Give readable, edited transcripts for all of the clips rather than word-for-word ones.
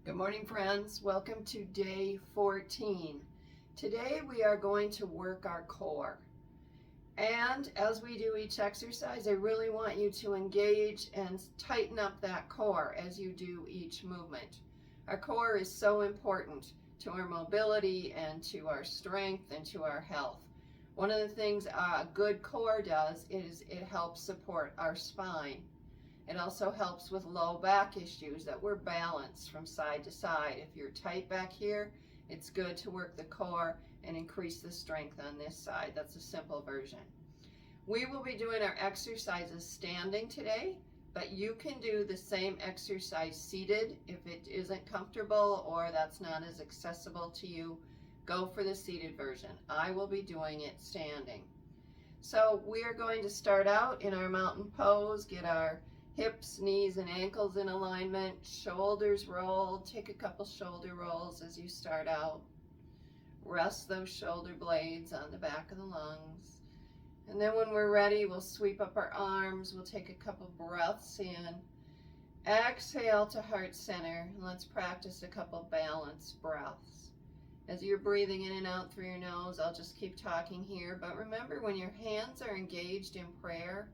Good morning, friends. Welcome to day 14. Today we are going to work our core. And as we do each exercise, I really want you to engage and tighten up that core as you do each movement. Our core is so important to our mobility and to our strength and to our health. One of the things a good core does is it helps support our spine. It also helps with low back issues, that we're balanced from side to side. If you're tight back here, it's good to work the core and increase the strength on this side. That's a simple version. We will be doing our exercises standing today, but you can do the same exercise seated if it isn't comfortable or that's not as accessible to you. Go for the seated version. I will be doing it standing. So we are going to start out in our mountain pose, get our hips, knees, and ankles in alignment, shoulders rolled. Take a couple shoulder rolls as you start out. Rest those shoulder blades on the back of the lungs. And then when we're ready, we'll sweep up our arms. We'll take a couple breaths in. Exhale to heart center. And let's practice a couple balanced breaths. As you're breathing in and out through your nose, I'll just keep talking here. But remember, when your hands are engaged in prayer,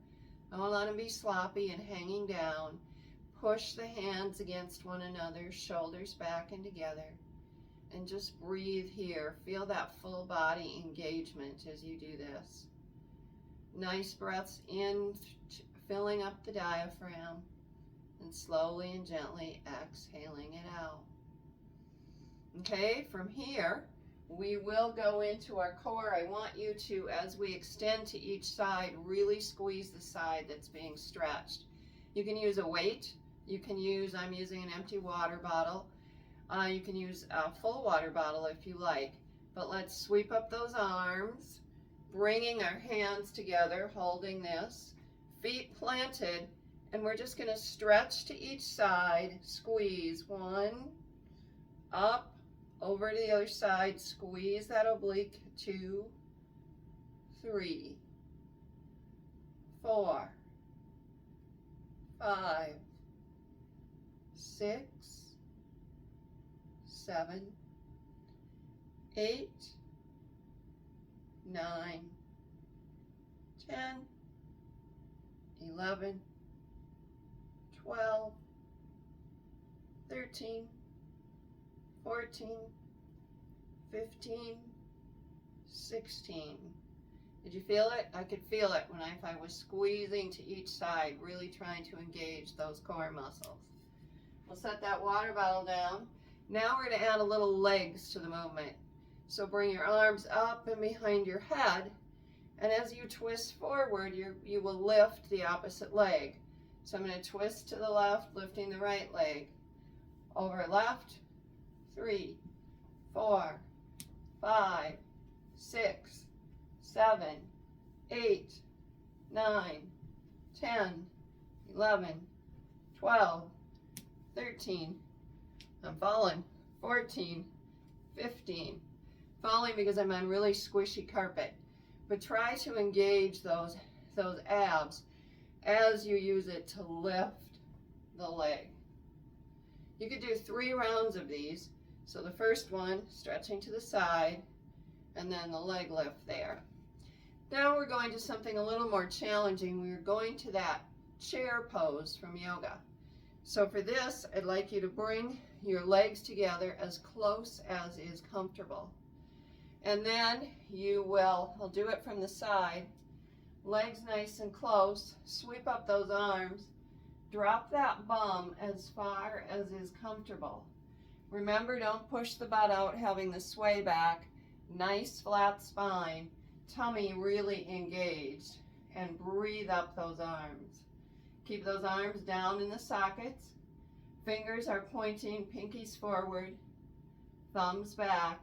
don't let them be sloppy and hanging down. Push the hands against one another, shoulders back and together. And just breathe here. Feel that full body engagement as you do this. Nice breaths in, filling up the diaphragm. And slowly and gently exhaling it out. Okay, from here, we will go into our core. I want you to, as we extend to each side, really squeeze the side that's being stretched. You can use a weight. You can use, I'm using an empty water bottle. You can use a full water bottle if you like. But let's sweep up those arms, bringing our hands together, holding this, feet planted, and we're just going to stretch to each side, squeeze, 1, up, over to the other side, squeeze that oblique, 2, 3, 4, 5, 6, 7, 8, 9, 10, 11, 12, 13, 14, 15, 16. Did you feel it? I could feel it when if I was squeezing to each side, really trying to engage those core muscles. We'll set that water bottle down. Now we're going to add a little legs to the movement. So bring your arms up and behind your head, and as you twist forward, you will lift the opposite leg. So I'm going to twist to the left, lifting the right leg. Over left, 3, 4, 5, 6, 7, 8, 9, 10, 11, 12, 13, I'm falling, 14, 15, falling because I'm on really squishy carpet. But try to engage those abs as you use it to lift the leg. You could do 3 rounds of these. So the first one, stretching to the side, and then the leg lift there. Now we're going to something a little more challenging. We're going to that chair pose from yoga. So for this, I'd like you to bring your legs together as close as is comfortable. And then I'll do it from the side, legs nice and close, sweep up those arms, drop that bum as far as is comfortable. Remember, don't push the butt out, having the sway back, nice flat spine, tummy really engaged, and breathe up those arms. Keep those arms down in the sockets. Fingers are pointing, pinkies forward, thumbs back.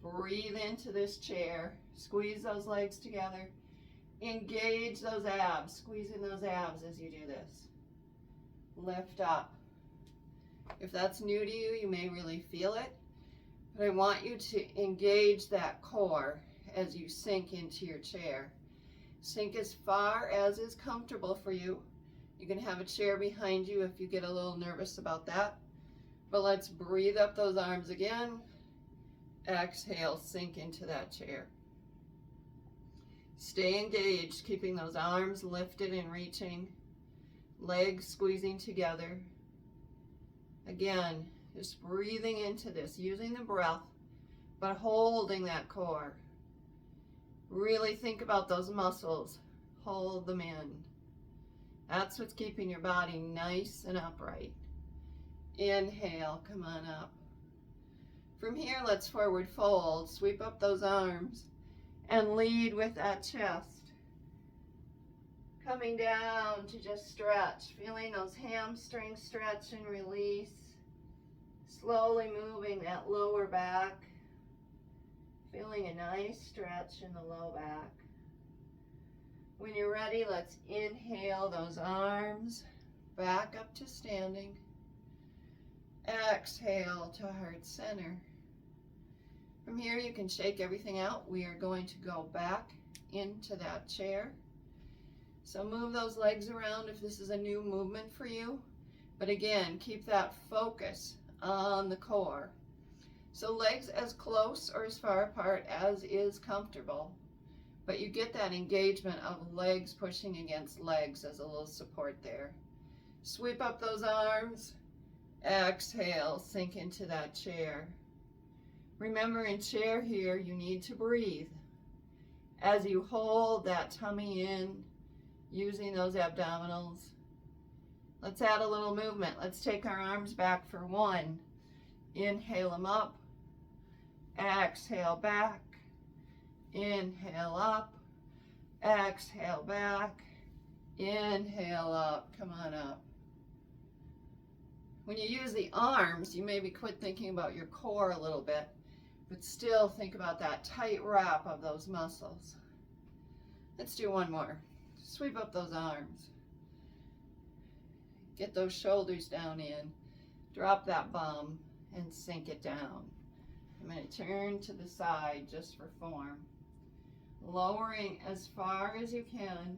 Breathe into this chair. Squeeze those legs together. Engage those abs. Squeeze in those abs as you do this. Lift up. If that's new to you, you may really feel it, but I want you to engage that core as you sink into your chair. Sink as far as is comfortable for you. You can have a chair behind you if you get a little nervous about that. But let's breathe up those arms again. Exhale, sink into that chair. Stay engaged, keeping those arms lifted and reaching, legs squeezing together. Again, just breathing into this, using the breath, but holding that core. Really think about those muscles. Hold them in. That's what's keeping your body nice and upright. Inhale, come on up. From here, let's forward fold. Sweep up those arms and lead with that chest. Coming down to just stretch, feeling those hamstrings stretch and release. Slowly moving that lower back. Feeling a nice stretch in the low back. When you're ready, let's inhale those arms back up to standing. Exhale to heart center. From here, you can shake everything out. We are going to go back into that chair. So move those legs around if this is a new movement for you. But again, keep that focus on the core. So legs as close or as far apart as is comfortable. But you get that engagement of legs pushing against legs as a little support there. Sweep up those arms. Exhale, sink into that chair. Remember, in chair here, you need to breathe. As you hold that tummy in, using those abdominals. Let's add a little movement. Let's take our arms back for one. Inhale them up. Exhale back. Inhale up. Exhale back. Inhale up. Come on up. When you use the arms, you maybe quit thinking about your core a little bit, but still think about that tight wrap of those muscles. Let's do one more. Sweep up those arms. Get those shoulders down in. Drop that bum and sink it down. I'm going to turn to the side just for form. Lowering as far as you can,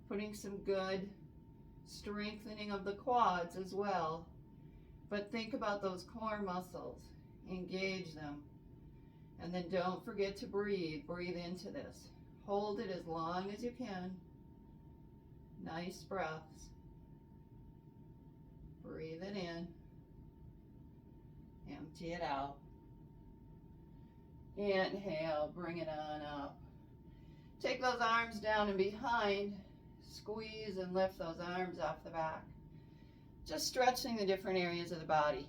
putting some good strengthening of the quads as well. But think about those core muscles. Engage them. And then don't forget to breathe. Breathe into this. Hold it as long as you can. Nice breaths. Breathe it in. Empty it out. Inhale, bring it on up. Take those arms down and behind. Squeeze and lift those arms off the back. Just stretching the different areas of the body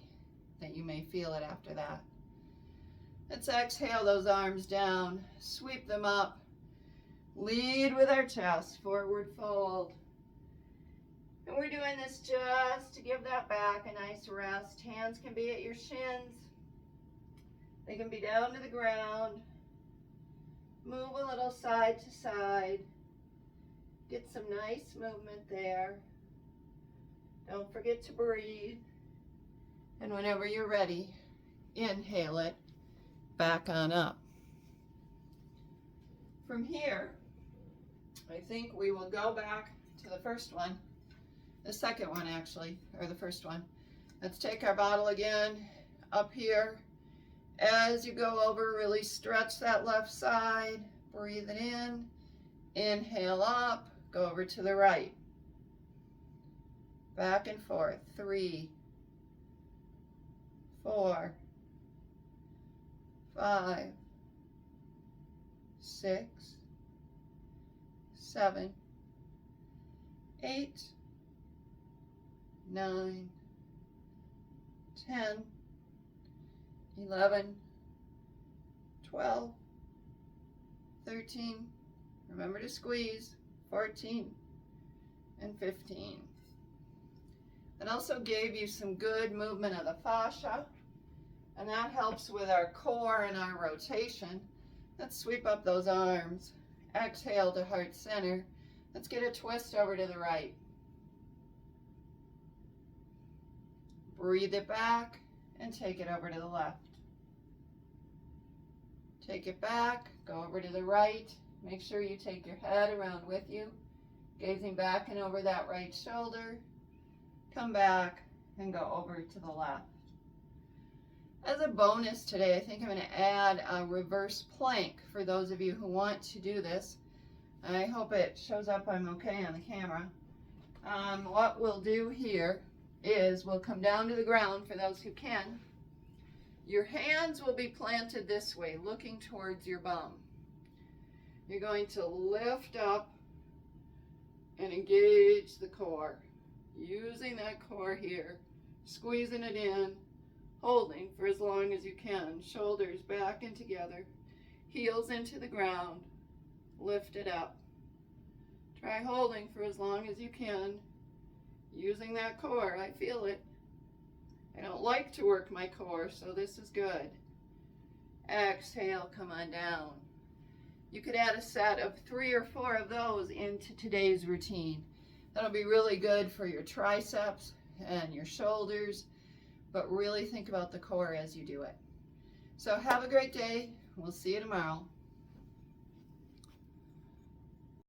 that you may feel it after that. Let's exhale those arms down. Sweep them up. Lead with our chest. Forward fold. And we're doing this just to give that back a nice rest. Hands can be at your shins. They can be down to the ground. Move a little side to side. Get some nice movement there. Don't forget to breathe. And whenever you're ready, inhale it back on up. From here, I think we will go back to the first one. The second one, actually, or the first one. Let's take our bottle again up here. As you go over, really stretch that left side. Breathe it in. Inhale up. Go over to the right. Back and forth. 3, 4, 5, 6, 7, 8, 9, 10, 11, 12, 13, remember to squeeze, 14, and 15. It also gave you some good movement of the fascia, and that helps with our core and our rotation. Let's sweep up those arms. Exhale to heart center. Let's get a twist over to the right. Breathe it back and take it over to the left. Take it back, go over to the right. Make sure you take your head around with you, gazing back and over that right shoulder. Come back and go over to the left. As a bonus today, I think I'm going to add a reverse plank for those of you who want to do this. I hope it shows up I'm okay on the camera. What we'll do here is we'll come down to the ground for those who can. Your hands will be planted this way, looking towards your bum. You're going to lift up and engage the core, using that core here, squeezing it in, holding for as long as you can. Shoulders back and together, heels into the ground, lift it up. Try holding for as long as you can, using that core. I feel it. I don't like to work my core, so this is good. Exhale, come on down. You could add a set of 3 or 4 of those into today's routine. That'll be really good for your triceps and your shoulders, but really think about the core as you do it. So have a great day. We'll see you tomorrow.